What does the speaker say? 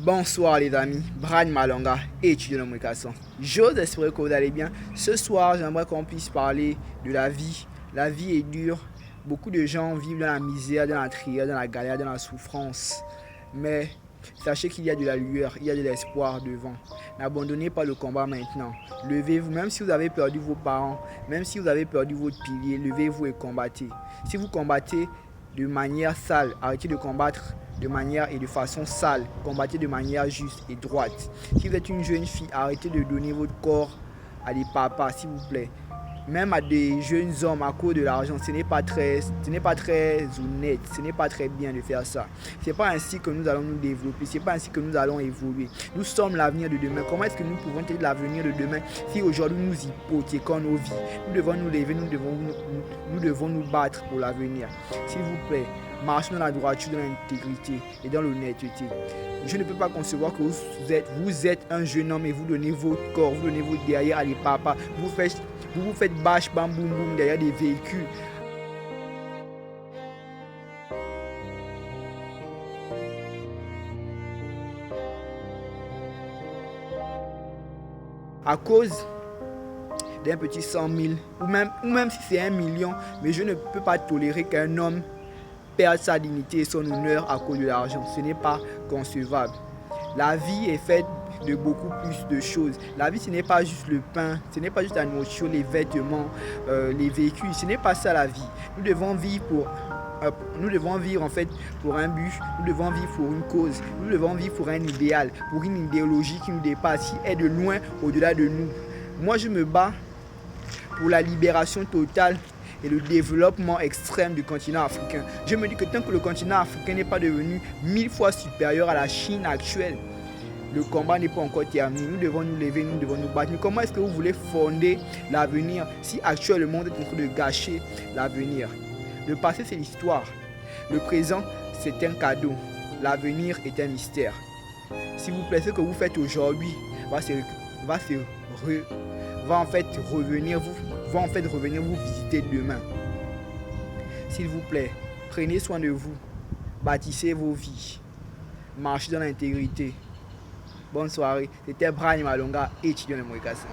Bonsoir les amis, Brian Malonga, étudiant en communication. J'ose espérer que vous allez bien. Ce soir, j'aimerais qu'on puisse parler de la vie. La vie est dure. Beaucoup de gens vivent dans la misère, dans la trière, dans la galère, dans la souffrance. Mais sachez qu'il y a de la lueur, il y a de l'espoir devant. N'abandonnez pas le combat maintenant. Levez-vous, même si vous avez perdu vos parents, même si vous avez perdu votre pilier, levez-vous et combattez. Si vous combattez de manière sale, arrêtez de combattre de manière et de façon sale, combattez de manière juste et droite. Si vous êtes une jeune fille, arrêtez de donner votre corps à des papas, s'il vous plaît. Même à des jeunes hommes à cause de l'argent, ce n'est pas très honnête, ce n'est pas très bien de faire ça. Ce n'est pas ainsi que nous allons nous développer, ce n'est pas ainsi que nous allons évoluer. Nous sommes l'avenir de demain. Comment est-ce que nous pouvons être l'avenir de demain si aujourd'hui nous hypothéquons nos vies? Nous devons nous lever, nous devons nous battre pour l'avenir. S'il vous plaît, marchez dans la droiture, dans l'intégrité et dans l'honnêteté. Je ne peux pas concevoir que vous êtes un jeune homme et vous donnez votre corps, vous donnez votre derrière à des papas, vous vous faites bâche, bam, boum, boum derrière des véhicules. À cause d'un petit 100 000, ou même si c'est 1 million, mais je ne peux pas tolérer qu'un homme perde sa dignité et son honneur à cause de l'argent. Ce n'est pas concevable. La vie est faite de beaucoup plus de choses. La vie, ce n'est pas juste le pain, ce n'est pas juste la nourriture, les vêtements, les véhicules. Ce n'est pas ça la vie. Nous devons vivre en fait pour un but, nous devons vivre pour une cause, nous devons vivre pour un idéal, pour une idéologie qui nous dépasse, qui est de loin au-delà de nous. Moi, je me bats pour la libération totale et le développement extrême du continent africain. Je me dis que tant que le continent africain n'est pas devenu 1000 fois supérieur à la Chine actuelle, le combat n'est pas encore terminé. Nous devons nous lever, nous devons nous battre. Mais comment est-ce que vous voulez fonder l'avenir si actuellement le monde est en train de gâcher l'avenir? Le passé, c'est l'histoire. Le présent, c'est un cadeau. L'avenir est un mystère. S'il vous plaît, ce que vous faites aujourd'hui va en fait revenir vous visiter demain. S'il vous plaît, prenez soin de vous, bâtissez vos vies, marchez dans l'intégrité. Bonne soirée, c'était Brian Malonga, étudiant en communication.